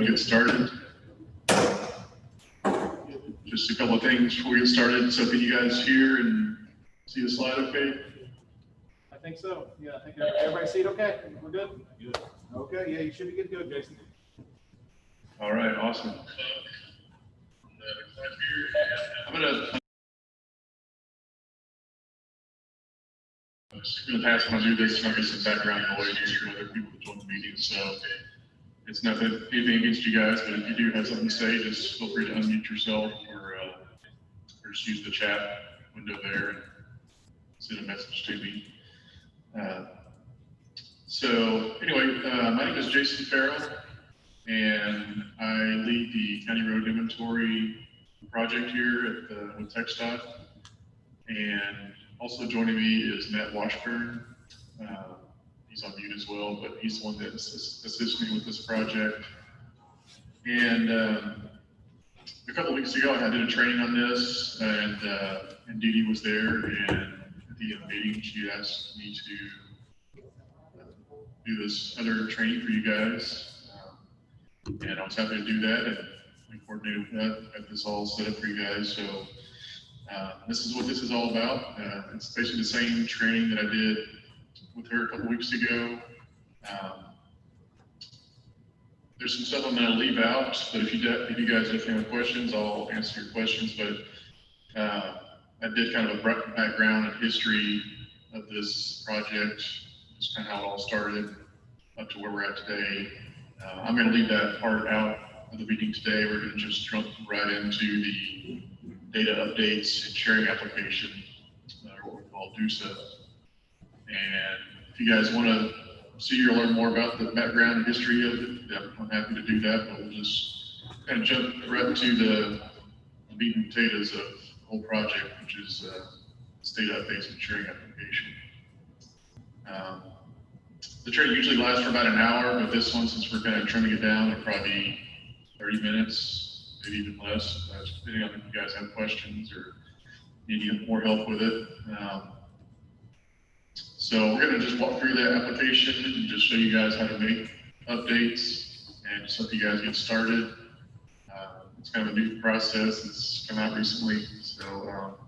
and get started. Just a couple of things before we get started. So can you guys hear and see the slide okay? I think so. Yeah, I think everybody see it okay? We're good? Good. Okay, yeah, you should be good, Jason. All right, awesome. I'm gonna pass when I do this, I'll get some background noise for other people to join the meeting. So it's nothing, anything against you guys, but if you do have something to say, just feel free to unmute yourself or just use the chat window there and send a message to me. So anyway, my name is Jason Farrell, and I lead the county road inventory project here at with TxDOT. And also joining me is Matt Washburn. He's on mute as well, but he's the one that assists me with this project. And a couple of weeks ago, I did a training on this, and Dee Dee was there. And at the end of the meeting, she asked me to do this other training for you guys, and I was happy to do that. And we coordinated with that, got this all set up for you guys. So this is what this is all about. It's basically the same training that I did with her a couple weeks ago. There's some stuff I'm going to leave out, but if you guys have any questions, I'll answer your questions. But I did kind of a background and history of this project, just kind of how it all started up to where we're at today. I'm going to leave that part out of the meeting today. We're going to just jump right into the data updates and sharing application, or what we call DUSA. And if you guys want to see or learn more about the background and history of it, I'm happy to do that, but we'll just kind of jump right to the meat and potatoes of the whole project, which is this data updates and sharing application. The training usually lasts for about an hour, but this one, since we're kind of trimming it down, it'll probably be 30 minutes, maybe even less, depending on if you guys have questions or need more help with it. So we're going to just walk through that application and just show you guys how to make updates and just help you guys get started. It's kind of a new process. It's come out recently. So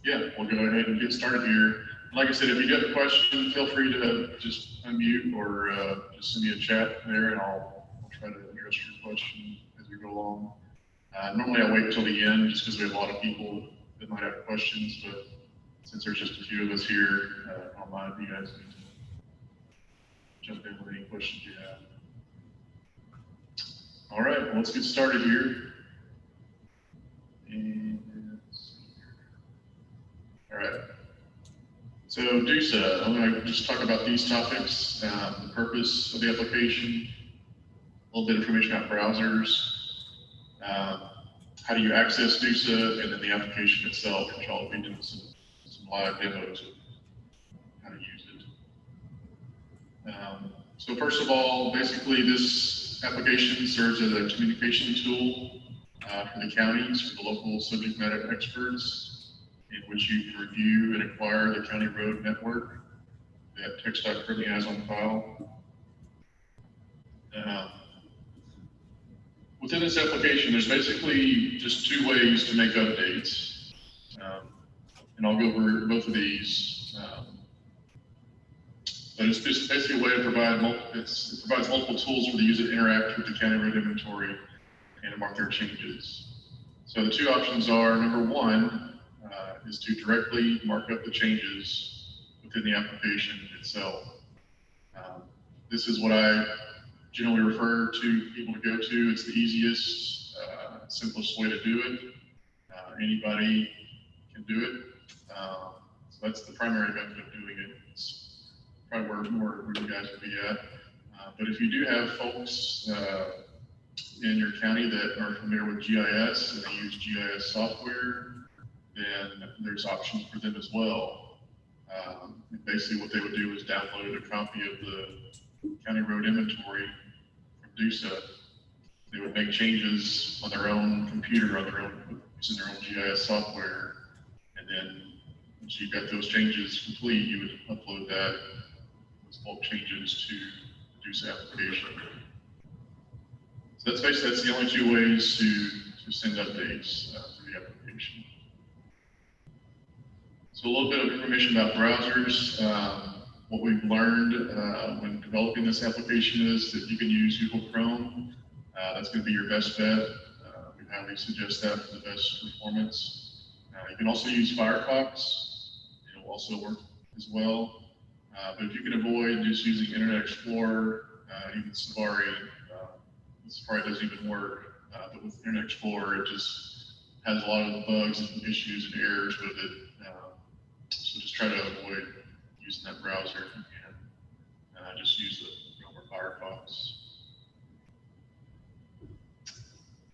yeah, we'll go ahead and get started here. Like I said, if you do have a question, feel free to just unmute or just send me a chat there, and I'll try to address your question as we go along. Normally I wait until the end just because we have a lot of people that might have questions, but since there's just a few of us here, I don't mind if you guys need to jump in with any questions you have. All right, well, let's get started here. And all right. So DUSA, I'm going to just talk about these topics, the purpose of the application, a little bit of information about browsers, how do you access DUSA, and then the application itself, which I'll be doing some live demos of how to use it. So first of all, basically this application serves as a communication tool for the counties, for the local subject matter experts, in which you can review and acquire the county road network that TxDOT currently has on file. Within this application, there's basically just two ways to make updates. And I'll go over both of these. But it's just basically a way to provide it provides multiple tools for the user to interact with the county road inventory and to mark their changes. So the two options are, number one, is to directly mark up the changes within the application itself. This is what I generally refer to people to go to. It's the easiest, simplest way to do it. Anybody can do it. So that's the primary method of doing it. It's probably where you guys would be at. But if you do have folks in your county that are familiar with GIS and they use GIS software, then there's options for them as well. And basically what they would do is download a copy of the county road inventory from DUSA. They would make changes on their own computer, using their own GIS software. And then once you got those changes complete, you would upload those bulk changes to the DUSA application. So that's the only two ways to send updates through the application. So a little bit of information about browsers. What we've learned when developing this application is that you can use Google Chrome. That's going to be your best bet. We highly suggest that for the best performance. You can also use Firefox. It'll also work as well. But if you can avoid just using Internet Explorer, even Safari, Safari doesn't even work. But with Internet Explorer, it just has a lot of bugs and issues and errors with it. So just try to avoid using that browser if you can. Just use the Chrome or Firefox.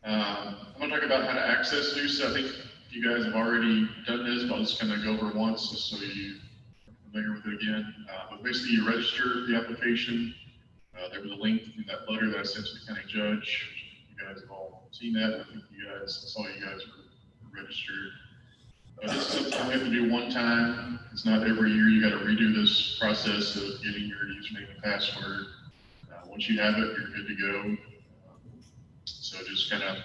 I'm going to talk about how to access DOSA. I think you guys have already done this, but I'll just kind of go over it once just so you are familiar with it again. But basically, you register the application. There was a link in that letter that I sent to the county judge. You guys have all seen that. I think I saw you guys were registered. This is something you have to do one time. It's not every year. You got to redo this process of getting your username and password. Once you have it, you're good to go. So just kind of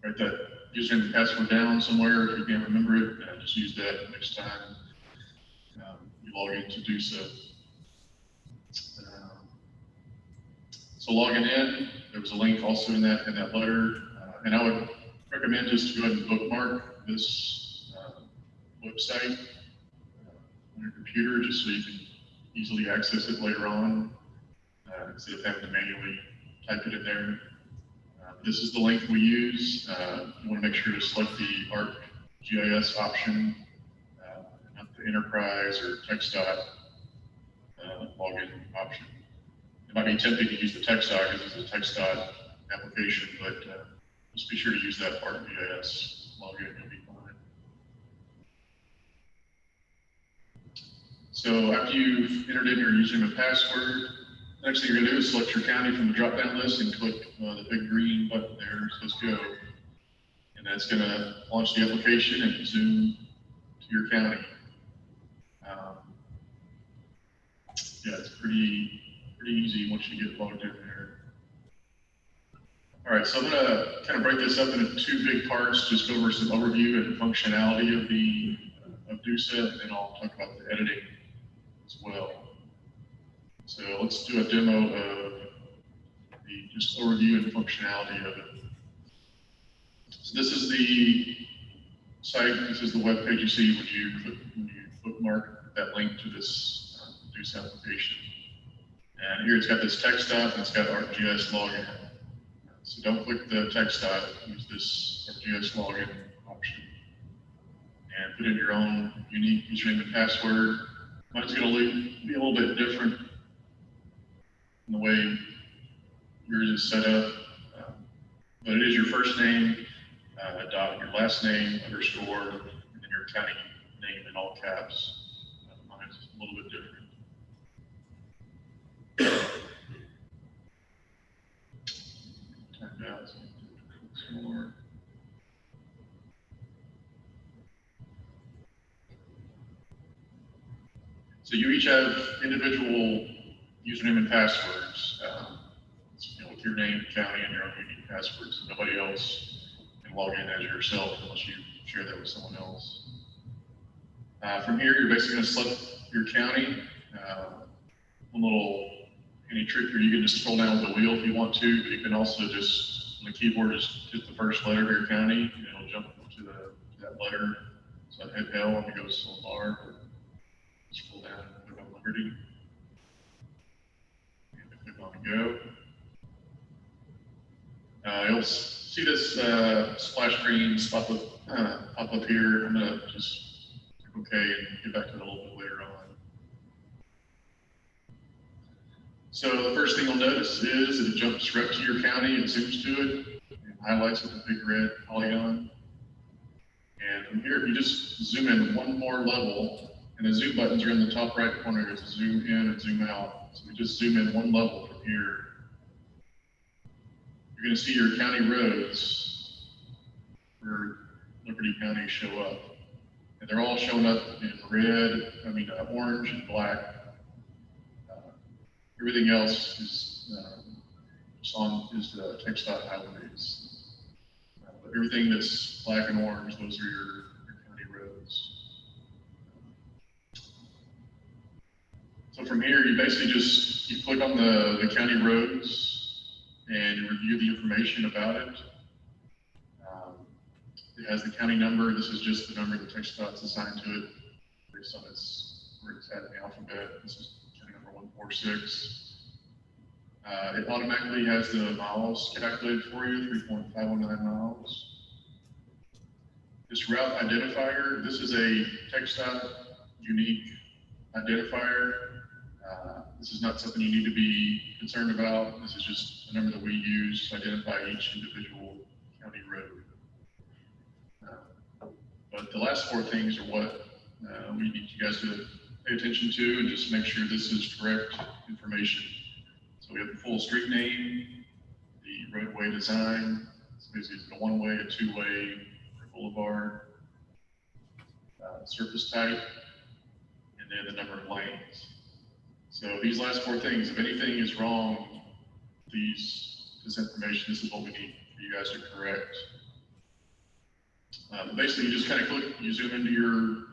write that username and password down somewhere. If you can't remember it, just use that next time you log in to do so. So logging in, there was a link also in that letter, and I would recommend just to go ahead and bookmark this website on your computer, just so you can easily access it later on instead of having to manually type it in there. This is the link we use. You want to make sure to select the ArcGIS option, not the Enterprise or TxDOT login option. It might be tempting to use the TxDOT because it's a TxDOT application, but just be sure to use that ArcGIS login. You'll be fine. So after you've entered in your username and password, the next thing you're going to do is select your county from the drop-down list and click the big green button there. So let's go. And that's going to launch the application and zoom to your county. Yeah, it's pretty easy once you get logged in there. All right, so I'm going to kind of break this up into two big parts, just go over some overview and functionality of DOSA, and then I'll talk about the editing as well. So let's do a demo of the just overview and functionality of it. So this is the site. This is the web page you see when you bookmark that link to this DOSA application. And here it's got this TxDOT and it's got ArcGIS login. So don't click the TxDOT. Use this ArcGIS login option and put in your own unique username and password. Mine's going to be a little bit different in the way yours is set up, but it is your first name, dot, your last name, underscore, and then your county name in all caps. Mine's a little bit different. Time out, so some more. So you each have individual username and passwords, with your name, county, and your own unique passwords. So nobody else can log in as yourself unless you share that with someone else. From here, you're basically going to select your county. One little handy trick here, you can just scroll down with the wheel if you want to, but you can also just, on the keyboard, just hit the first letter of your county, and it'll jump to that letter. So I'd hit L and it goes to R. Scroll down and click on Liberty. And click on Go. You'll see this splash screen pop up here. I'm going to just click OK and get back to it a little bit later on. So the first thing you'll notice is that it jumps right to your county and zooms to it and highlights with a big red polygon. And from here, if you just zoom in one more level, and the zoom buttons are in the top right corner, there's a zoom in and zoom out. So we just zoom in one level from here. You're going to see your county roads for Liberty County show up. And they're all showing up in orange and black. Everything else is is the TxDOT highways. But everything that's black and orange, those are your county roads. So from here, you basically you click on the county roads and you review the information about it. It has the county number. This is just the number that TxDOT's assigned to it based on where it's at in the alphabet. This is county number 146. It automatically has the miles calculated for you, 3.519 miles. This route identifier, this is a TxDOT unique identifier. This is not something you need to be concerned about. This is just a number that we use to identify each individual county road. But the last four things are what we need you guys to pay attention to and just make sure this is correct information. So we have the full street name, the roadway design, so basically it's a one-way, a two-way, or boulevard, surface type, and then the number of lanes. So these last four things, if anything is wrong, this information, this is what we need for you guys to correct. Basically, you just kind of click, you zoom into your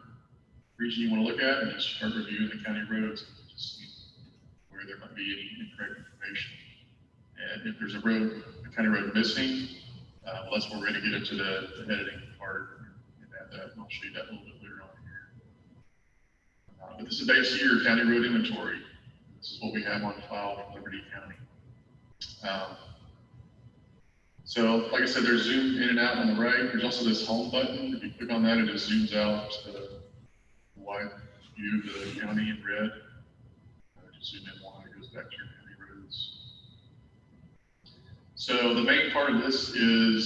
region you want to look at, and just start reviewing the county roads, just see where there might be any incorrect information. And if there's a county road missing, well, that's where we're going to get into the editing part and add that, and I'll show you that a little bit later on here. But this is basically your county road inventory. This is what we have on file from Liberty County. So, like I said, there's zoom in and out on the right. There's also this home button. If you click on that, it just zooms out to the wide view of the county in red. Just zoom in one, it goes back to your county roads. So the main part of this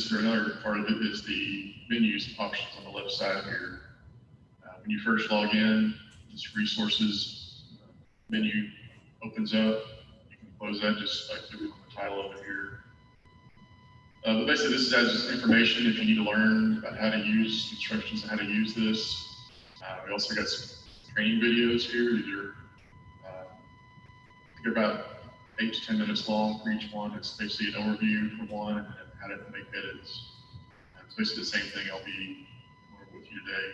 or another part of it is the menus options on the left side here. When you first log in, this resources menu opens up. You can close that just by clicking on the title over here. But basically, this has information if you need to learn about how to use instructions on how to use this. We also got some training videos here. They're about 8 to 10 minutes long for each one. It's basically an overview for one and how to make edits. It's basically the same thing I'll be going with you today.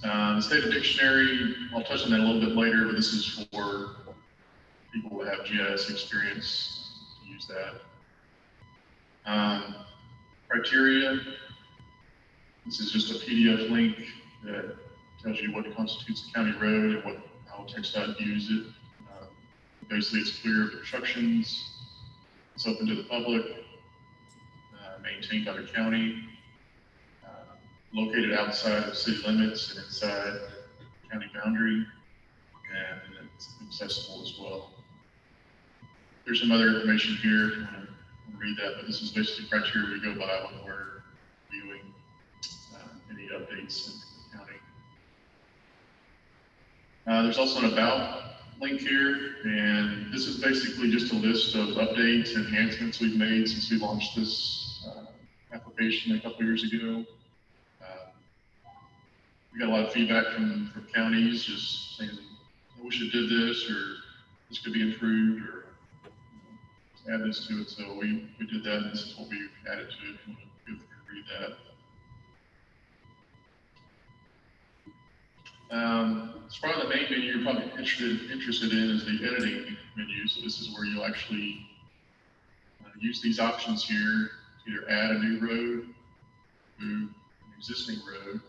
The state of dictionary, I'll touch on that a little bit later, but this is for people that have GIS experience to use that. Criteria, this is just a PDF link that tells you what constitutes a county road and how TxDOT views it. Basically, it's clear of obstructions, it's open to the public, maintained by the county, located outside of city limits and inside the county boundary, and it's accessible as well. There's some other information here if you want to read that, but this is basically criteria we go by when we're viewing any updates in the county. There's also an about link here, and this is basically just a list of updates and enhancements we've made since we launched this application a couple years ago. We got a lot of feedback from counties just saying, I wish it did this, or this could be improved, or add this to it. So we did that, and this is what we added to it. If you want to go through and read that. As far as the main menu you're probably interested in is the editing menu. So this is where you'll actually use these options here to either add a new road, move an existing road,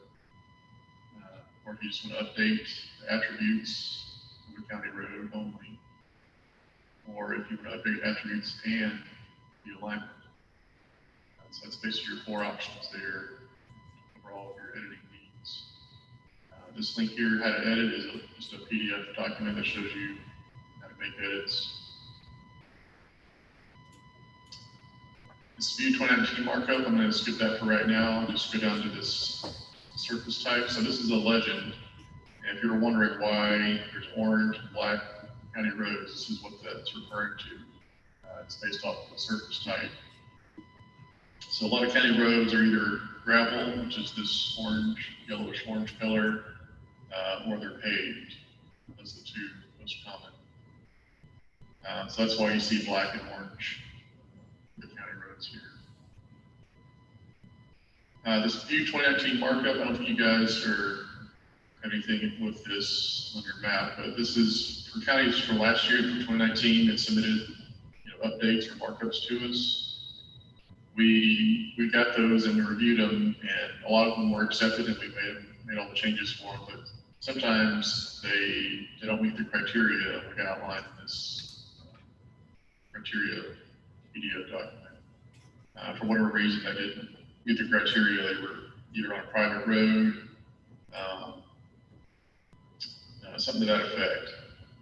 or if you just want to update the attributes of the county road only, or if you want to update attributes and the alignment. So that's basically your four options there for all of your editing needs. This link here, how to edit, is just a PDF document that shows you how to make edits. This view 2019 markup, I'm going to skip that for right now and just go down to this surface type. So this is a legend. And if you're wondering why there's orange and black county roads, this is what that's referring to. It's based off of the surface type. So a lot of county roads are either gravel, which is this orange, yellowish orange color, or they're paved. Those are the two most common. So that's why you see black and orange for the county roads here. This view 2019 markup, I don't think you guys have anything with this on your map, but this is for counties from last year, for 2019, that submitted updates or markups to us. We got those and we reviewed them, and a lot of them were accepted, and we made all the changes for them. But sometimes they don't meet the criteria like outlined in this criteria PDF document. For whatever reason, they didn't meet the criteria. They were either on a private road, something to that effect.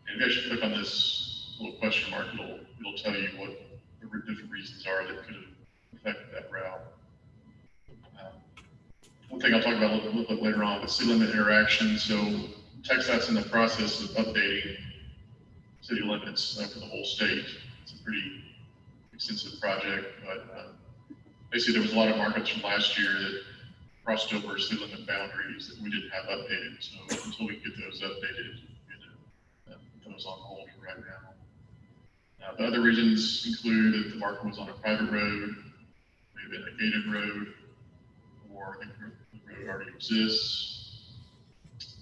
And if you actually click on this little question mark, it'll tell you what the different reasons are that could have affected that route. One thing I'll talk about a little bit later on is city limit interaction. So TxDOT's in the process of updating city limits for the whole state. It's a pretty extensive project, but basically there was a lot of markups from last year that crossed over city limit boundaries that we didn't have updated. So until we get those updated, we're going to put those on hold for right now. The other reasons include that the marker was on a private road, maybe a gated road, or the road already exists,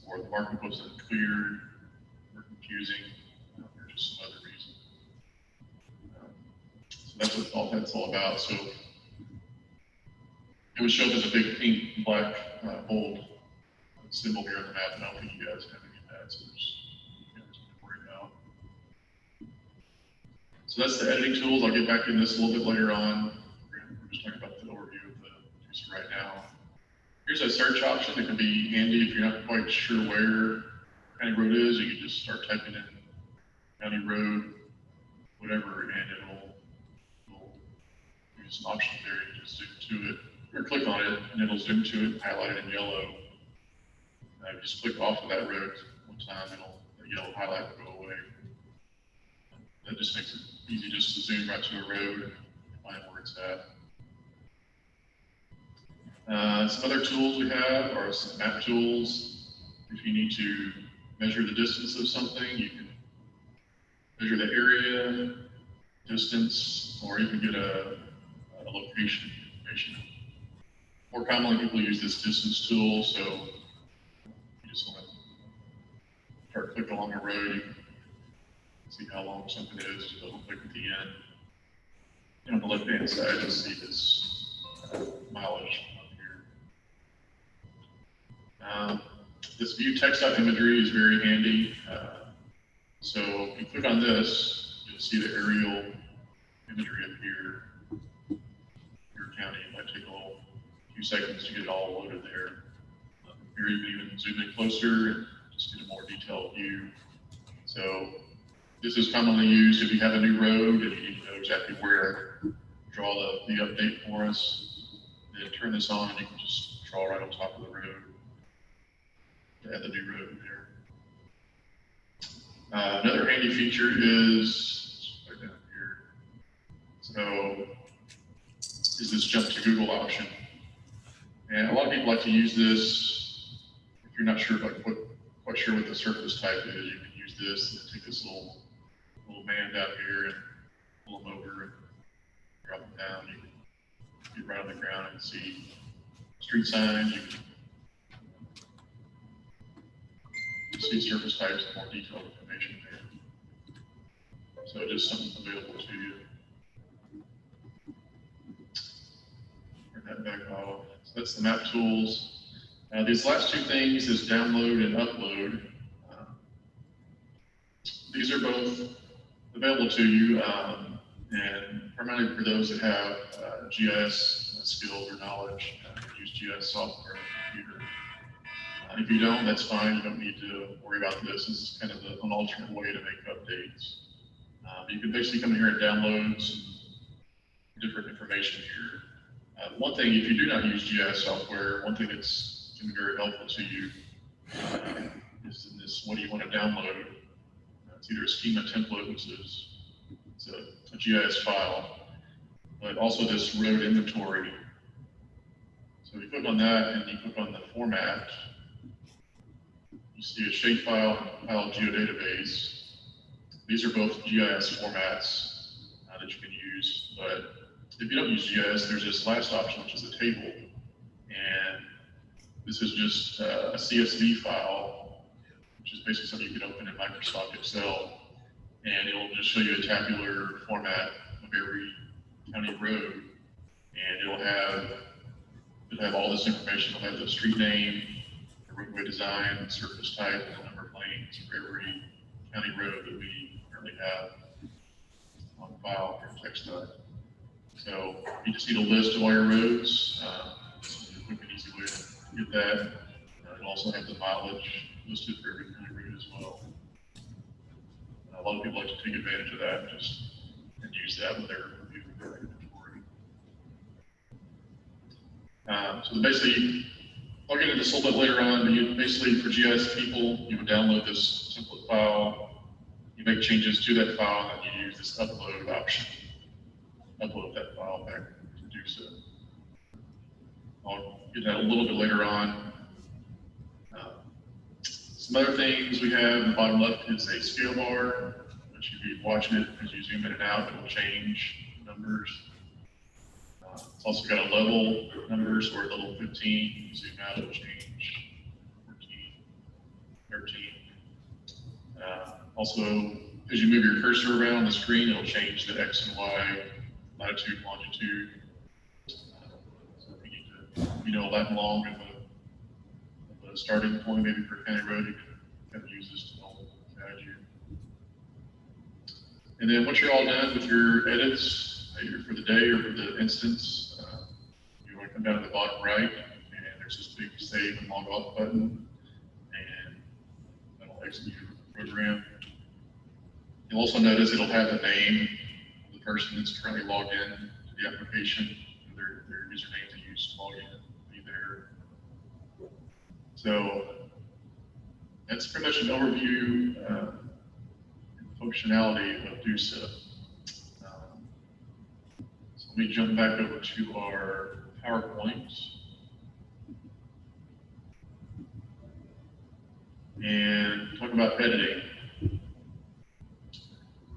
or the marker wasn't cleared or confusing, or just some other reason. So that's what that's all about. So it would show up as a big pink and black bold symbol here on the map, and I don't think you guys have any of that, so there's nothing to worry about. So that's the editing tools. I'll get back in this a little bit later on. We're just talking about the overview of the user right now. Here's a search option that can be handy if you're not quite sure where county road is. You can just start typing in county road, whatever, and it'll give you some options there. You just zoom to it, or click on it, and it'll zoom to it, highlight it in yellow. Just click off of that road one time, the yellow highlight will go away. That just makes it easy just to zoom right to a road and find where it's at. Some other tools we have are some map tools. If you need to measure the distance of something, you can measure the area, distance, or you can get a location information. More commonly, people use this distance tool, so you just want to start clicking along a road, you can see how long something is, just double click at the end. And on the left-hand side, you'll see this mileage up here. This view TxDOT imagery is very handy. So if you click on this, you'll see the aerial imagery up here. Your county, it might take a few seconds to get it all loaded there. Here you can even zoom in closer and just get a more detailed view. So this is commonly used if you have a new road and you need to know exactly where. Draw the update for us. Then turn this on, and you can just draw right on top of the road to add the new road there. Another handy feature is right down here. So is this jump to Google option. And a lot of people like to use this if you're not sure quite sure what the surface type is. You can use this and take this little band out here and pull them over and drop them down. You can get right on the ground and see street signs. You can see surface types and more detailed information there. So just something available to you. Turn that back off. So that's the map tools. These last two things is download and upload. These are both available to you, and primarily for those that have GIS skills or knowledge, use GIS software on the computer. If you don't, that's fine. You don't need to worry about this. This is kind of an alternate way to make updates. You can basically come here and download some different information here. One thing, if you do not use GIS software, one thing that's going to be very helpful to you is in this, what do you want to download? It's either a schema template, which is a GIS file, but also this road inventory. So you click on that and you click on the format. You see a shapefile and file geodatabase. These are both GIS formats that you can use, but if you don't use GIS, there's this last option, which is a table. And this is just a CSV file, which is basically something you can open in Microsoft Excel, and it'll just show you a tabular format of every county road, and it'll have all this information. It'll have the street name, the roadway design, surface type, and the number of lanes for every county road that we currently have on file for TxDOT. So you just need a list of all your roads. This is a quick and easy way to get that. It'll also have the mileage listed for every county road as well. A lot of people like to take advantage of that and use that with their review of their inventory. So basically, I'll get into this a little bit later on, but basically for GIS people, you would download this template file, you make changes to that file, and you use this upload option. Upload that file back to do so. I'll get that a little bit later on. Some other things we have in the bottom left is a scale bar, which if you're watching it, as you zoom in and out, it will change numbers. It's also got a level numbers, or level 15, you zoom out, it will change 14, 13. Also, as you move your cursor around the screen, it'll change the X and Y, latitude, longitude. So if you need to, lat long of a starting point, maybe for a county road, you can kind of use this to help guide you. And then once you're all done with your edits, either for the day or for the instance, you want to come down to the bottom right, and there's this big save and log off button, and that'll execute your program. You'll also notice it'll have the name of the person that's currently logged in to the application, their username they use to log in, be there. So that's pretty much an overview and functionality of DOSA. So let me jump back over to our PowerPoint. And talk about editing.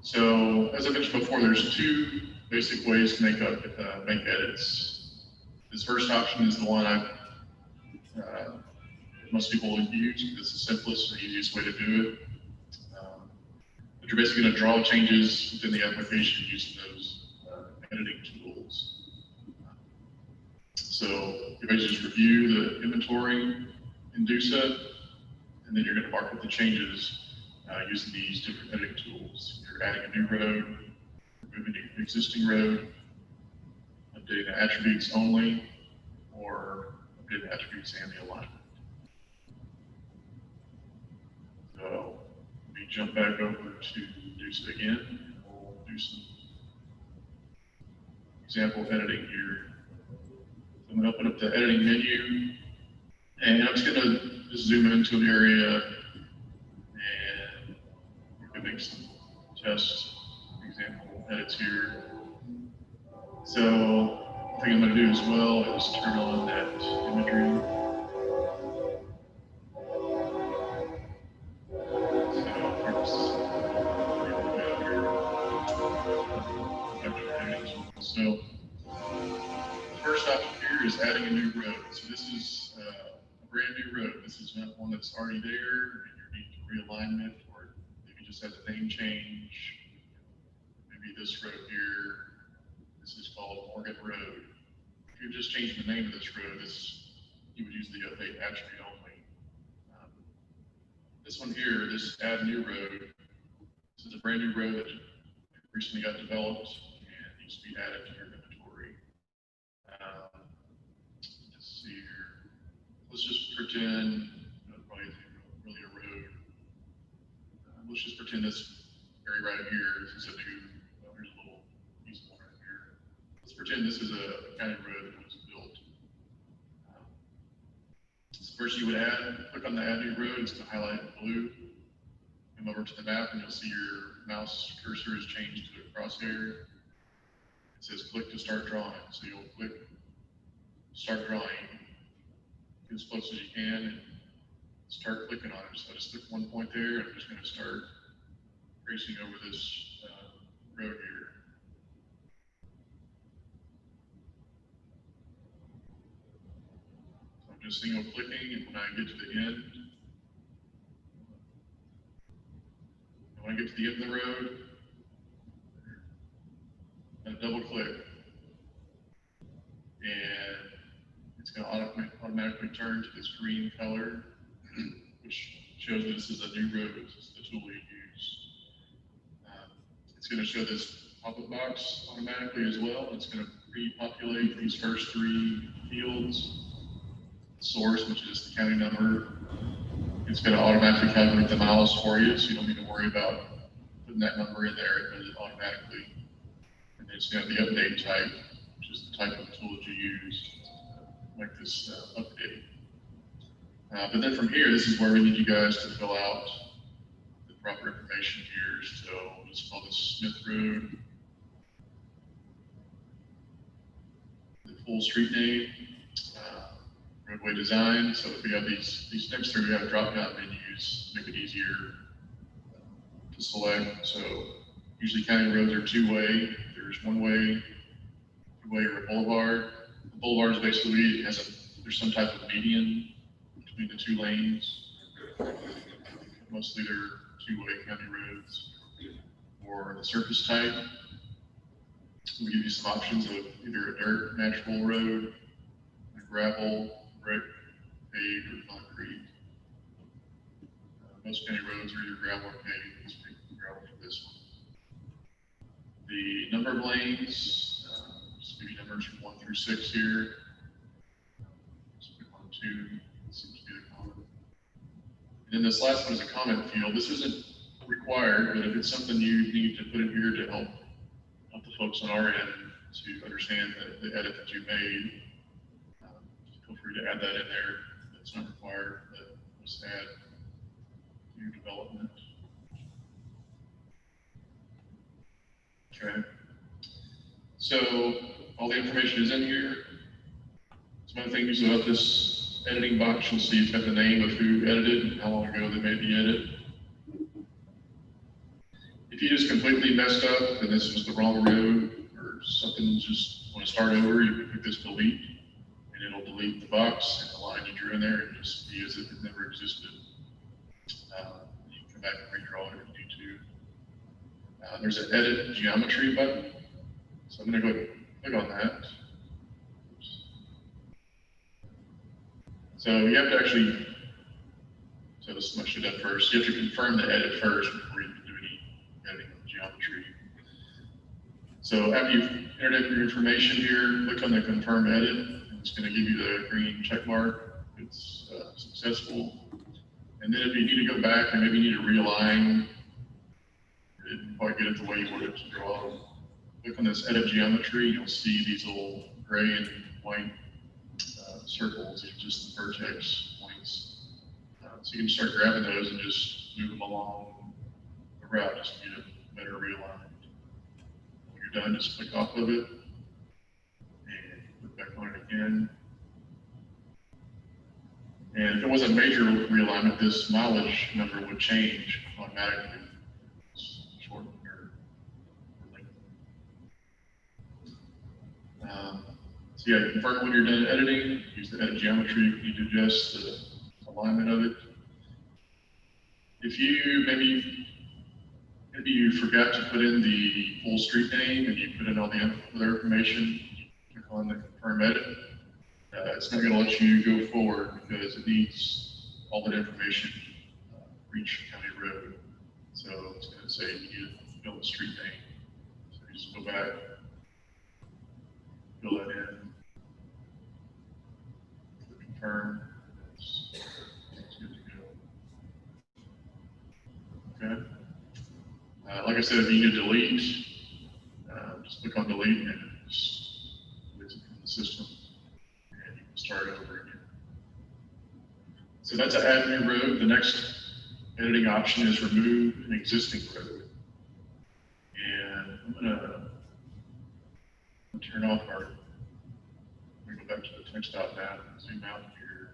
So as I mentioned before, there's two basic ways to make edits. This first option is the one most people use. It's the simplest and easiest way to do it. But you're basically going to draw changes within the application using those editing tools. So you basically just review the inventory in DOSA, and then you're going to mark up the changes using these different editing tools. You're adding a new road, removing an existing road, updating the attributes only, or updating the attributes and the alignment. So let me jump back over to DOSA again, and we'll do some example editing here. So I'm going to open up the editing menu, and I'm just going to just zoom into an area, and we're going to make some test example edits here. So the thing I'm going to do as well is turn on that imagery. So the first option here is adding a new road. So this is a brand new road. This is not one that's already there, and you need to realign it, or maybe just has a name change. Maybe this road here, this is called Morgan Road. If you just change the name of this road, you would use the update attribute only. This one here, this add new road, this is a brand new road that recently got developed and needs to be added to your inventory. Let's see here. Let's just pretend, probably isn't really a road. Let's just pretend this area right here, this is a new, here's a little piece of one right here. Let's pretend this is a county road that was built. So first you would click on the add new road, it's going to highlight in blue. Come over to the map and you'll see your mouse cursor is changed to a crosshair. It says click to start drawing. So you'll click start drawing, get as close as you can, and start clicking on it. So I just click one point there, and I'm just going to start racing over this road here. So I'm just single clicking, and when I get to the end, when I get to the end of the road, I double click, and it's going to automatically turn to this green color, which shows that this is a new road. This is the tool you use. It's going to show this pop-up box automatically as well. It's going to pre-populate these first three fields. Source, which is the county number. It's going to automatically calculate the miles for you, so you don't need to worry about putting that number in there. It does it automatically. And then it's going to have the update type, which is the type of tool that you use to make this update. But then from here, this is where we need you guys to fill out the proper information here. So we'll just call this Smith Road. The full street name, roadway design. So if we have these next three, we have drop-down menus, make it easier to select. So usually county roads are two-way. There's one-way, two-way, or a boulevard. The boulevard is basically there's some type of median between the two lanes. Mostly they're two-way county roads. Or the surface type, we give you some options of either a dirt, natural road, a gravel, brick, paved, or concrete. Most county roads are either gravel or paved. Let's pick gravel for this one. The number of lanes, just give you numbers from 1 through 6 here. Just pick 1, 2, seems to be the common. And then this last one is a comment field. This isn't required, but if it's something you need to put in here to help the folks on our end to understand the edit that you made, feel free to add that in there. It's not required, but just add new development. Okay. So all the information is in here. Some other things about this editing box, you'll see it's got the name of who edited and how long ago they made the edit. If you just completely messed up and this was the wrong road or something, just want to start over, you can click this delete and it'll delete the box and the line you drew in there and just be as if it never existed. You can come back and redraw it if you need to. There's an edit geometry button. So I'm going to go click on that. So you have to actually, so this is what I should have done first. You have to confirm the edit first before you can do any editing of the geometry. So after you've entered your information here, click on the confirm edit. And it's going to give you the green check mark. It's successful. And then if you need to go back and maybe need to realign, it didn't quite get it the way you wanted it to draw. Click on this edit geometry. You'll see these little gray and white circles. These are just the vertex points. So you can start grabbing those and just move them along the route just to get it better realigned. When you're done, just click off of it and click back on it again. And if it was a major realignment, this mileage number would change automatically. Short or length. So yeah, confirm when you're done editing. Use the edit geometry if you need to adjust the alignment of it. If you maybe you forgot to put in the full street name and you put in all the other information, click on the confirm edit. It's not going to let you go forward because it needs all that information for each county road. So it's going to say you need to fill the street name. So you just go back, fill that in, confirm. It's good to go. Okay. Like I said, if you need to delete, just click on delete and it just deletes it from the system. And you can start over again. So that's an add new road. The next editing option is remove an existing road. And I'm gonna turn off our, I'm gonna go back to the TxDOT map and zoom out here.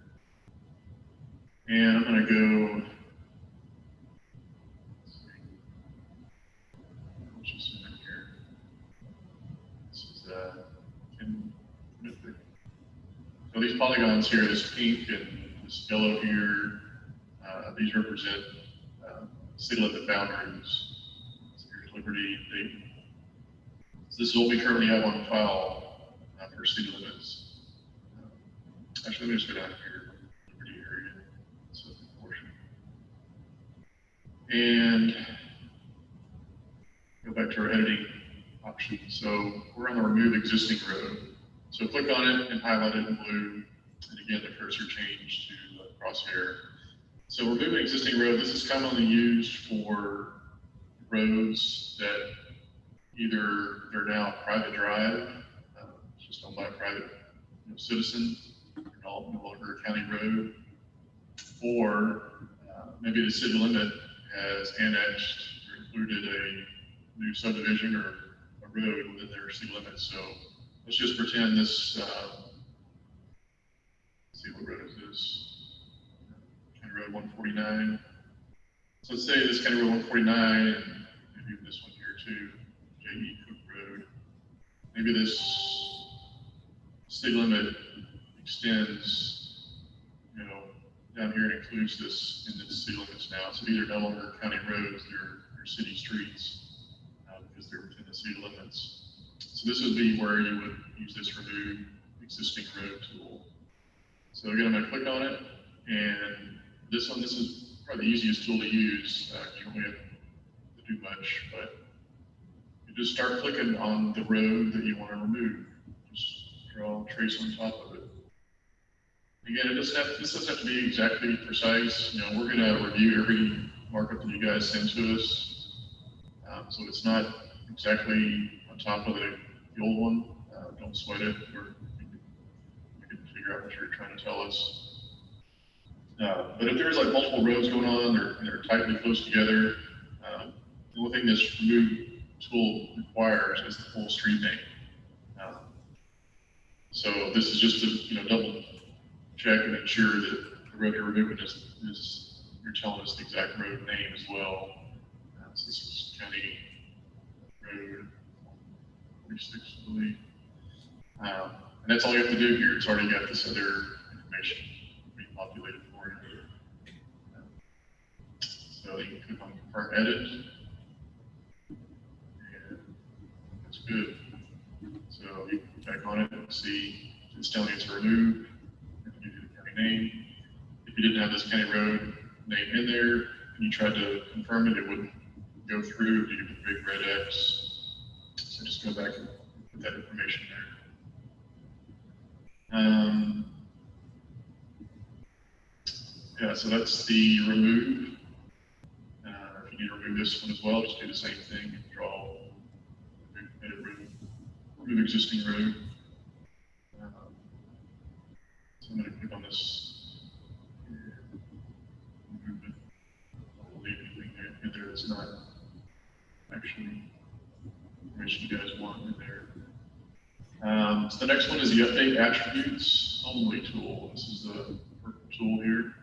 And I'm gonna go, can so these polygons here, this pink and this yellow here, these represent city limit boundaries. So here's Liberty, Dayton. So this is what we currently have on file for city limits. Actually, let me just go down here, Liberty area, so the portion. And go back to our editing option. So we're on the remove existing road. So click on it and highlight it in blue. And again, the cursor changed to crosshair. So removing existing road, this is commonly used for roads that either they're now a private drive, it's just owned by a private citizen, no longer a county road, or maybe the city limit has annexed or included a new subdivision or a road within their city limits. So let's just pretend this, let's see, what road is this? County Road 149. So let's say this County Road 149, and maybe even this one here too, J.E. Cook Road. Maybe this city limit extends, down here and includes this in the city limits now. So these are no longer county roads, they're city streets because they're within the city limits. So this would be where you would use this remove existing road tool. So again, I'm going to click on it, and this is probably the easiest tool to use. You don't really have to do much, but you just start clicking on the road that you want to remove. Just draw a trace on top of it. Again, this doesn't have to be exactly precise. We're going to review every markup that you guys send to us. So it's not exactly on top of the old one. Don't sweat it. We can figure out what you're trying to tell us. But if there's like multiple roads going on, they're tightly close together, the only thing this remove tool requires is the full street name. So this is just to double check and ensure that the road you're removing is you're telling us the exact road name as well. So this is County Road 46, I believe. And that's all you have to do here. It's already got this other information repopulated for you. So you can click on Confirm Edit, and that's good. So you can click back on it and see it's telling you to remove. You do the county name. If you didn't have this county road name in there and you tried to confirm it, it wouldn't go through. You get the big red X. So just go back and put that information there. Yeah, so that's the remove. If you need to remove this one as well, just do the same thing. Draw, remove existing road. So I'm going to click on this. Remove it. I won't leave anything in there that's not actually information you guys want in there. So the next one is the Update Attributes Only tool. This is the purple tool here.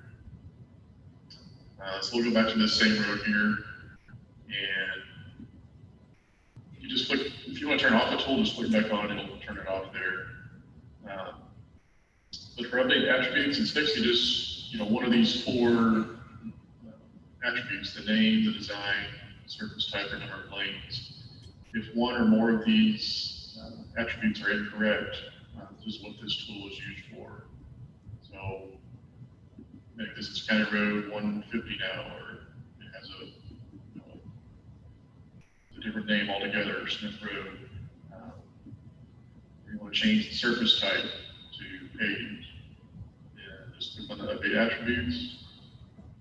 So we'll go back to this same road here, and you just click, if you want to turn off the tool, just click back on it, it'll turn it off there. But for Update Attributes, it's basically just, one of these four attributes, the name, the design, surface type, or number of lanes. If one or more of these attributes are incorrect, this is what this tool is used for. So maybe this is County Road 150 now, or it has a different name altogether, Smith Road. You want to change the surface type to paved. Yeah, just click on the Update Attributes.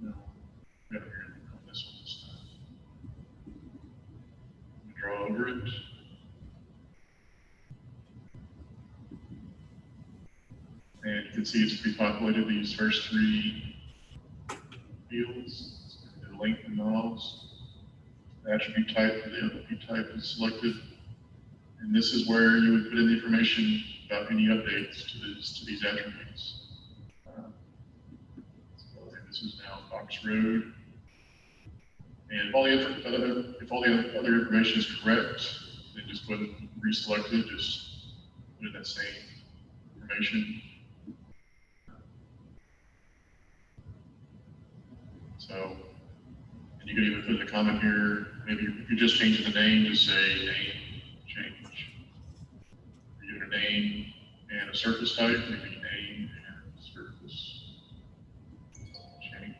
No, on this one this time. Draw over it. And you can see it's pre-populated these first three fields, the length and miles. The attribute type for the attribute type is selected. And this is where you would put in the information about any updates to these attributes. So this is now Fox Road. And if all the other information is correct, then just go ahead and reselect it. Just put in that same information. So, and you can even put in the comment here, maybe if you're just changing the name, just say name change. If you're giving a name and a surface type, maybe name and surface change.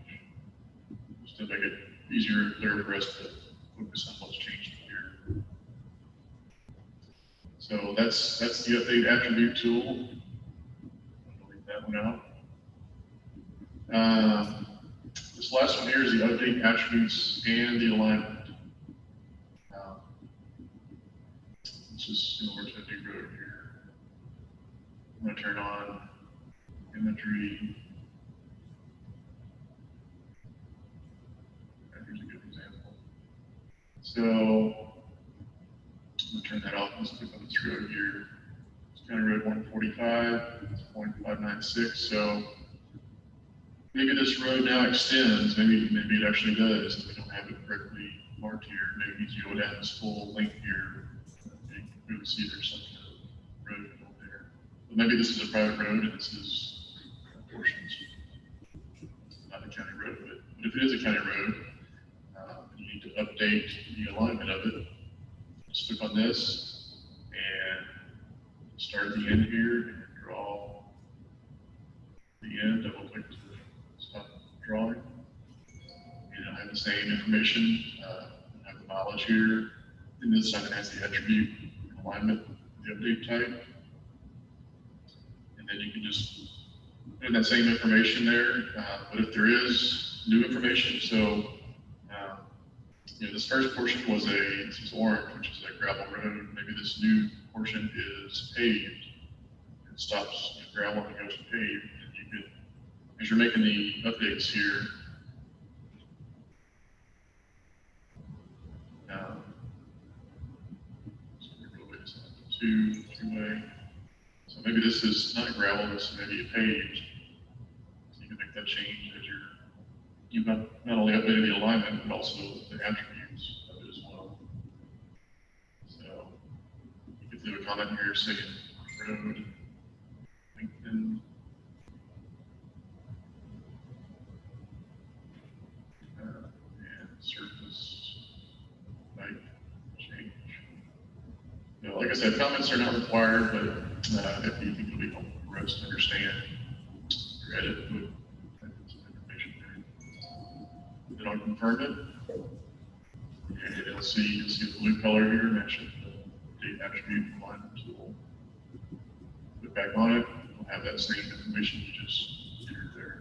Just to make it easier and clearer for us to focus on what's changed here. So that's the update attribute tool. I'll leave that one out. This last one here is the update attributes and the alignment. This is similar to a new road here. I'm going to turn on imagery. Here's a good example. So I'm going to turn that off. Let's click on this road here. It's County Road 145. It's 0.596. So maybe this road now extends. Maybe it actually does. If we don't have it correctly marked here. Maybe it needs to go down this full length here. You can really see there's some kind of road over there. But maybe this is a private road and this is portions, not a county road. But if it is a county road, you need to update the alignment of it. Just click on this and start at the end here and draw the end. Double click to stop drawing. And I have the same information. I have the mileage here. And this time it has the attribute alignment, the update type. And then you can just put in that same information there. But if there is new information, so this first portion was this was orange, which is a gravel road. Maybe this new portion is paved. It stops at gravel and goes to paved. And you could, as you're making the updates here, two-way. So maybe this is not gravel, this is maybe a paved. So you can make that change as you've not only updated the alignment, but also the attributes of it as well. So you could leave a comment here saying road, lengthen, and surface type change. Like I said, comments are not required, but if you think it'll be helpful for us to understand your edit, put some information there. Then I'll confirm it, and you'll see the blue color here mentioned the attribute alignment tool. Put back on it, we'll have that same information you just entered there.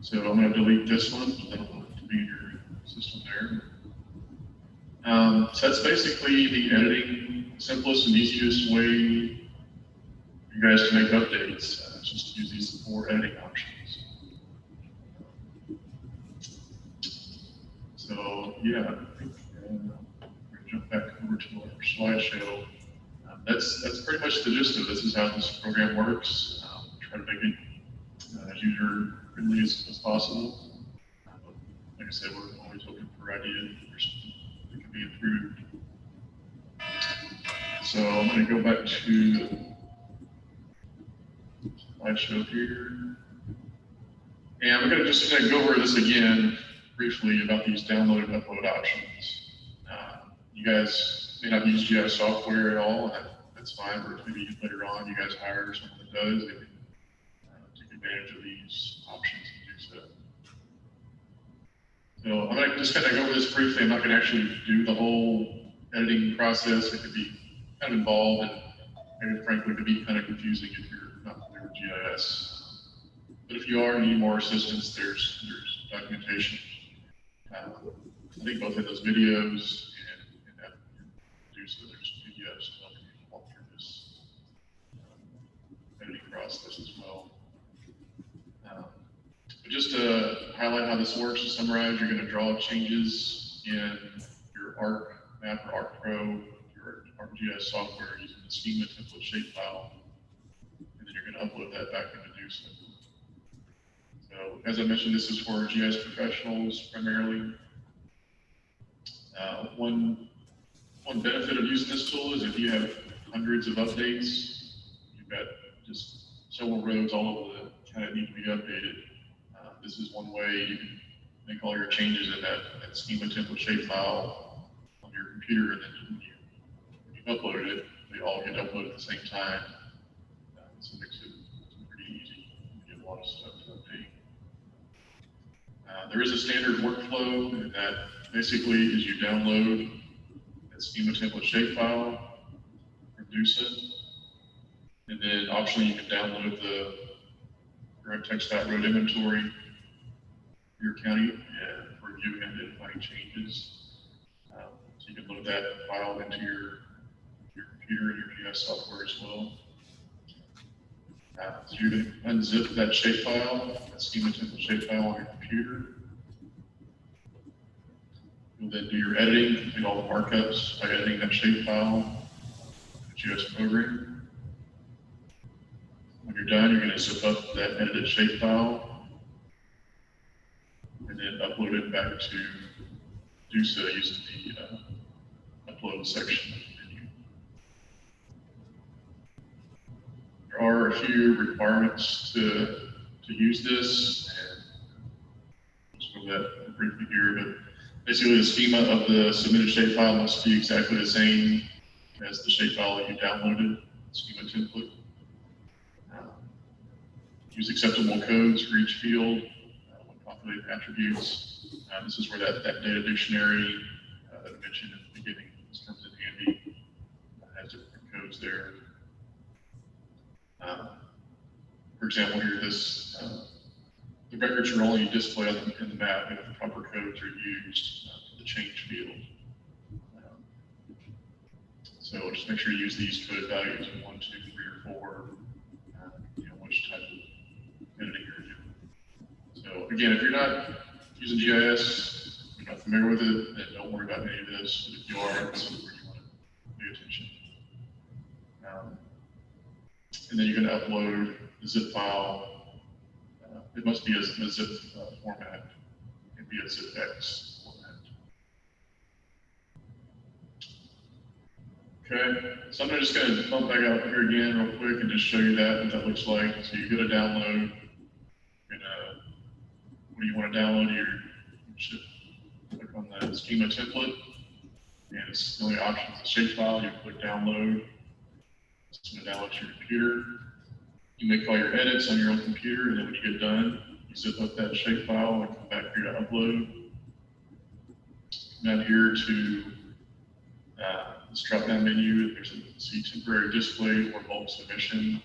So I'm going to delete this one, so that'll be in your system there. So that's basically the editing, simplest and easiest way for you guys to make updates. Just to use these 4 editing options. So yeah, I think we're going to jump back over to our slideshow. That's pretty much the gist of it. This is how this program works. Try to make it as user friendly as possible. Like I said, we're always looking for ideas that can be improved. So I'm going to go back to the slideshow here. And I'm going to just go over this again briefly about these download and upload options. You guys may not use GIS software at all, and that's fine, but maybe later on you guys hire someone that does, they can take advantage of these options and do so. So I'm going to just kind of go over this briefly. I'm not going to actually do the whole editing process. It could be kind of involved, and maybe frankly, it could be kind of confusing if you're not familiar with GIS. But if you are and need more assistance, there's documentation. I think both of those videos and that do so. There's PDFs to help you walk through this editing process as well. But just to highlight how this works, to summarize, you're going to draw changes in your ARC map or ARC Pro, your ArcGIS software using the schema template shapefile, and then you're going to upload that back into DOSO. So, as I mentioned, this is for GIS professionals primarily. One One benefit of using this tool is if you have hundreds of updates, you've got just several roads all over the county that need to be updated. This is one way you can make all your changes in that schema template shapefile on your computer, and then when you upload it, they all get uploaded at the same time. So it makes it pretty easy to get a lot of stuff to update. There is a standard workflow, and that basically is you download that schema template shapefile from TxDOT, and then optionally you can download the current TxDOT road inventory for your county and for reviewing and identifying changes. So you can load that file into your computer and your GIS software as well. So you're going to unzip that shapefile, that schema template shapefile on your computer. You'll then do your editing, complete all the markups by editing that shapefile in the GIS program. When you're done, you're going to zip up that edited shapefile and then upload it back to TxDOT using the upload section of the menu. There are a few requirements to use this, and I'll just go that briefly here, but basically the schema of the submitted shapefile must be exactly the same as the shapefile that you downloaded, the schema template. Use acceptable codes for each field when populating attributes. This is where that data dictionary that I mentioned at the beginning comes in handy. Has different codes there. For example, here the records are only displayed in the map if the proper codes are used for the change field. So just make sure you use these code values in 1, 2, 3, or 4. Which type of editing you're doing. So again, if you're not using GIS, you're not familiar with it, then don't worry about any of this. But if you are, this is where you want to pay attention. And then you're going to upload the zip file. It must be a zip format. It can be a zipx format. Okay, so I'm just going to bump back out here again real quick and just show you what that looks like. So you go to download, what do you want to download? You should click on the schema template, and it's the only option is the shapefile. You click download. It's going to download to your computer. You make all your edits on your own computer, and then when you get done, you zip up that shapefile and come back here to upload. Come down here to this drop-down menu. There's a see temporary display or bulk submission.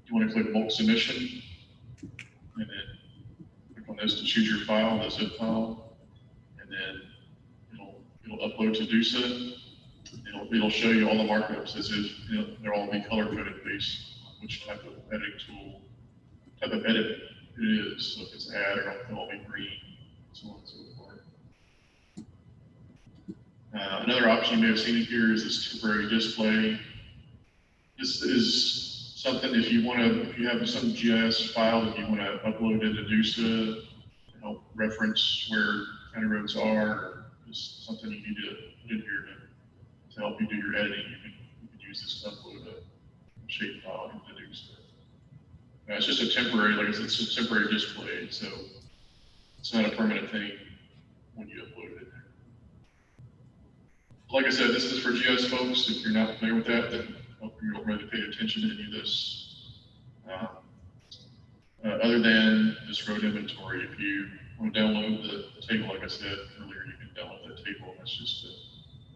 You want to click bulk submission, and then click on this to choose your file, the zip file, and then it'll upload to TxDOT. It'll show you all the markups as if they'll all be color coded based on which type of editing tool, type of edit it is. So if it's add, it'll all be green, so on and so forth. Another option you may have seen here is this temporary display. This is something if you have some GIS file that you want to upload into TxDOT to help reference where county roads are, or just something you need to put in here to help you do your editing. You can use this to upload a shapefile into TxDOT. It's just a temporary, like I said, it's a temporary display, so it's not a permanent thing when you upload it. Like I said, this is for GIS folks. If you're not familiar with that, then I hope you're ready to pay attention to any of this. Other than this road inventory, if you want to download the table, like I said earlier, you can download that table. That's just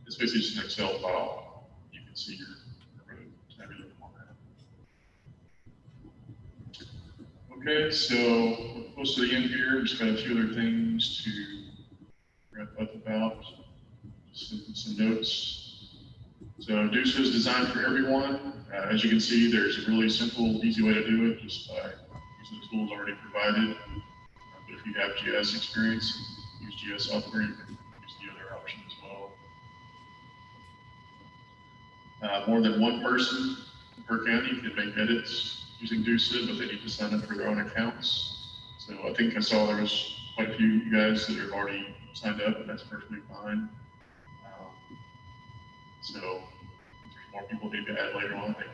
it's basically just an Excel file. You can see your road tabular format. Okay, so we're close to the end here. Just got a few other things to wrap up about. Some notes. So TxDOT is designed for everyone. As you can see, there's a really simple, easy way to do it just by using the tools already provided. But if you have GIS experience, use GIS software, you can use the other option as well. More than one person per county can make edits using TxDOT, but they need to sign up for their own accounts. So I think I saw there was quite a few guys that have already signed up, and that's perfectly fine. So if there's more people maybe add later on, they can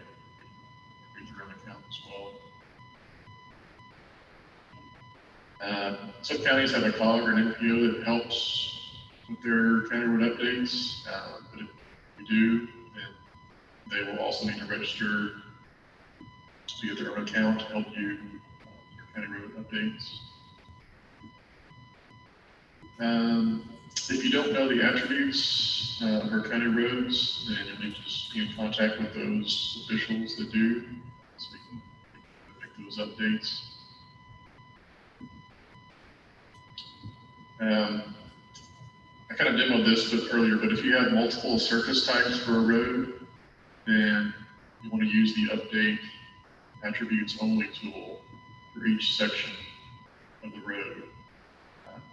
create their own account as well. Some counties have a cog or an NPO that helps with their county road updates, but if you do, then they will also need to register to get their own account to help you with your county road updates. If you don't know the attributes of our county roads, then you need to just be in contact with those officials that do, so we can make those updates. I kind of demoed this earlier, but if you have multiple surface types for a road, then you want to use the update attributes only tool for each section of the road.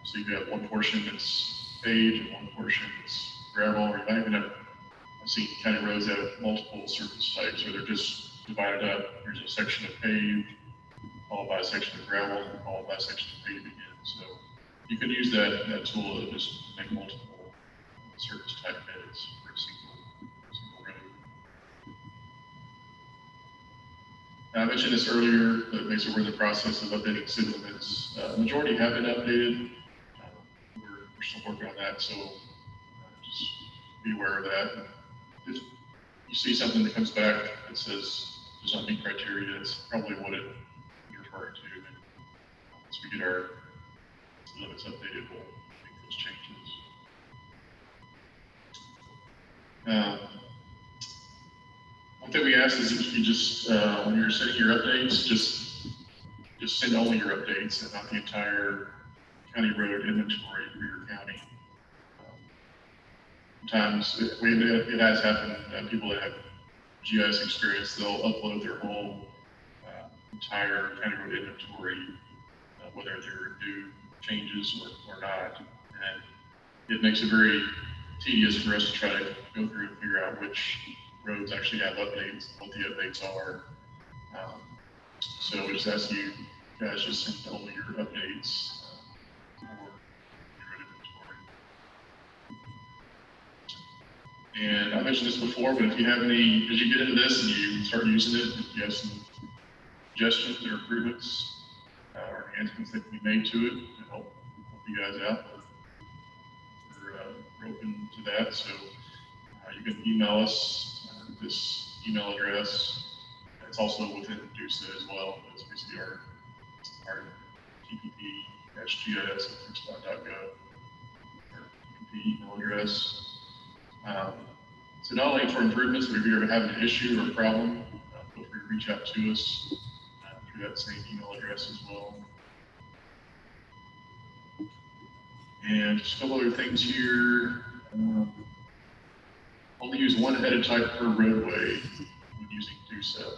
So you have one portion that's paved and one portion that's gravel, or you might even have, I've seen county roads that have multiple surface types, or they're just divided up. There's a section of paved, followed by a section of gravel, and followed by a section of paved again. So you can use that tool to just make multiple surface type edits for a single road. Now, I mentioned this earlier, but basically we're in the process of updating city limits. Majority have been updated. We're still working on that, so just be aware of that. If you see something that comes back that says does not meet criteria, it's probably what you're referring to. And once we get our limits updated, we'll make those changes. One thing we ask is if you just, when you're sending your updates, just send only your updates and not the entire county road inventory for your county. Sometimes it has happened, people that have GIS experience, they'll upload their whole entire county road inventory, whether they're new changes or not. And it makes it very tedious for us to try to go through and figure out which roads actually have updates, what the updates are. So we just ask you guys just send only your updates for your road inventory. And I mentioned this before, but if you have any, as you get into this and you start using it, if you have some suggestions or improvements or enhancements that can be made to it to help you guys out, we're open to that. So you can email us this email address. It's also within TxDOT as well. It's basically our TPP-GIS@TxDOT.gov, our TPP email address. So not only for improvements, but if you're having an issue or a problem, feel free to reach out to us through that same email address as well. And just a couple other things here. Only use one edit type per roadway when using TxDOT.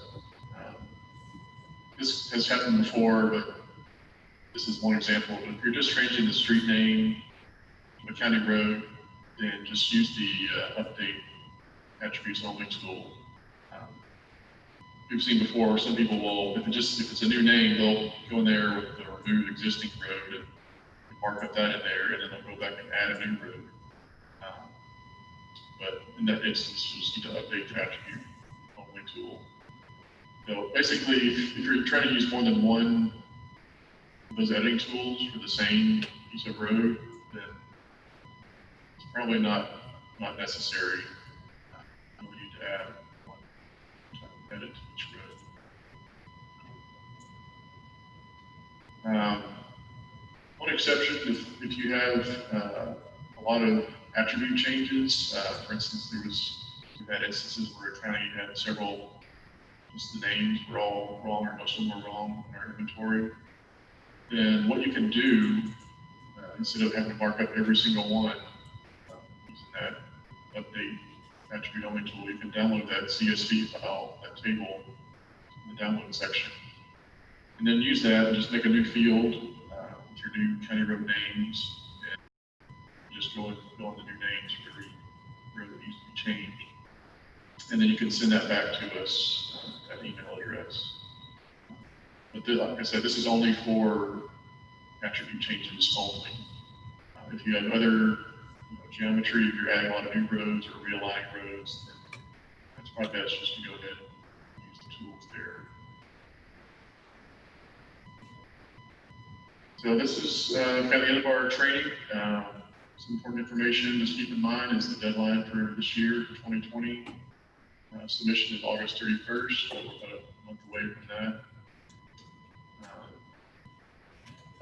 This has happened before, but this is one example. But if you're just changing the street name of a county road, then just use the update attributes only tool. We've seen before, some people will, if it's a new name, they'll go in there with the remove existing road and mark up that in there, and then they'll go back and add a new road. But in that instance, you just need to update the attribute only tool. So basically, if you're trying to use more than one of those editing tools for the same piece of road, then it's probably not necessary. You need to add one edit to each road. One exception, if you have a lot of attribute changes, for instance, we've had instances where a county had several, just the names were all wrong, or most of them were wrong in our inventory. Then what you can do, instead of having to mark up every single one, using that update attribute only tool, you can download that CSV file, that table, in the download section. And then use that and just make a new field with your new county road names, and just go on the new names for every road that needs to be changed. And then you can send that back to us at email address. But like I said, this is only for attribute changes only. If you have other geometry, if you're adding a lot of new roads or realigning roads, then it's probably best just to go ahead and use the tools there. So this is kind of the end of our training. Some important information just keep in mind is the deadline for this year, for 2020. Submission is August 31st, so we're about a month away from that.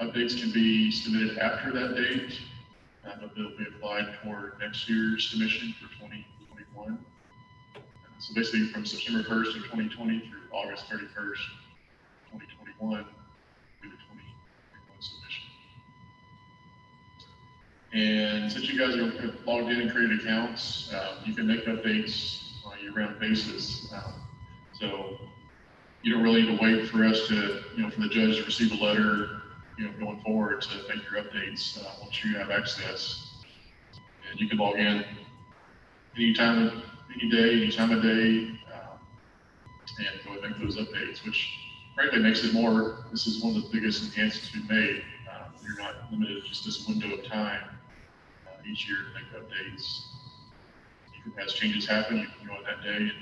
Updates can be submitted after that date, but they'll be applied for next year's submission for 2021. So basically from September 1st of 2020 through August 31st, 2021, do the 2021 submission. And since you guys are logged in and created accounts, you can make updates on a year-round basis. So you don't really need to wait for us to, for the judge to receive a letter, going forward to make your updates once you have access. And you can log in anytime, any day, any time of day, and go and make those updates, which frankly makes it more, this is one of the biggest enhancements we've made. You're not limited to just this window of time each year to make updates. As changes happen, you can go on that day and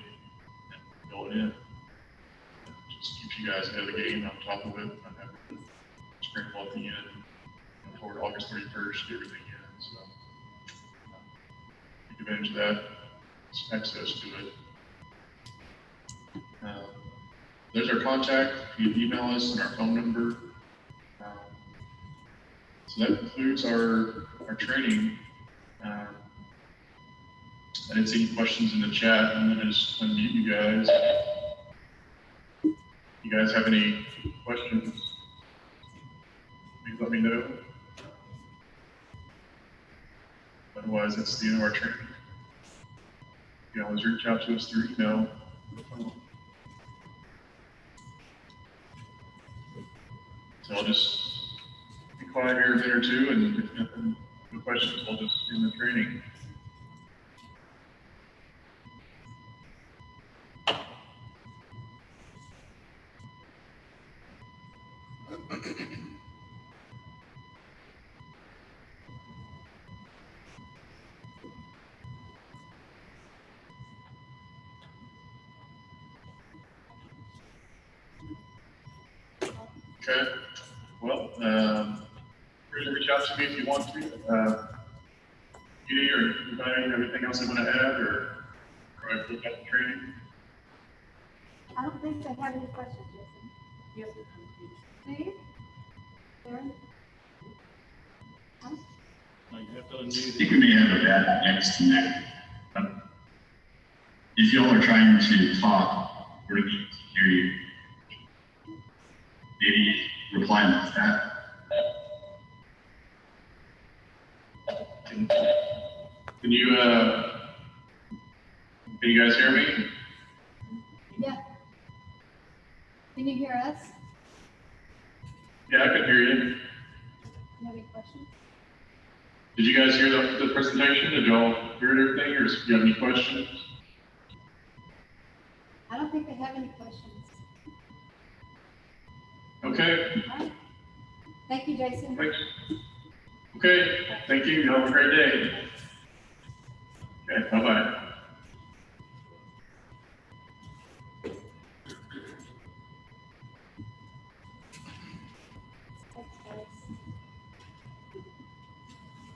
fill it in. It just keeps you guys ahead of the game, on top of it, not having to scramble at the end toward August 31st, get everything in. So take advantage of that, access to it. There's our contact. You can email us and our phone number. So that concludes our training. I didn't see any questions in the chat. I'm gonna just unmute you guys. You guys have any questions? Please let me know. Otherwise, that's the end of our training. You can always reach out to us through email. So I'll just be quiet here a minute or two, and if nothing, no questions, we'll just end the training. Okay, well, reach out to me if you want to. Edie or anybody, anything else they want to add, or I look at the training? I don't think they have any questions, Jason. You have to come to. Do you? Aaron? Huh? No, you have to I unmute think it. we may have a bad disconnect. If y'all are trying to talk, we're going to hear you. Maybe reply in the chat. Can you guys hear me? Yeah. Can you hear us? Yeah, I can hear you. You have any questions? Did you guys hear the presentation? Did y'all hear everything, or do you have any questions? I don't think they have any questions. Okay. All right. Thank you, Jason. Thanks. Okay, thank you. You have a great day. Okay, bye-bye.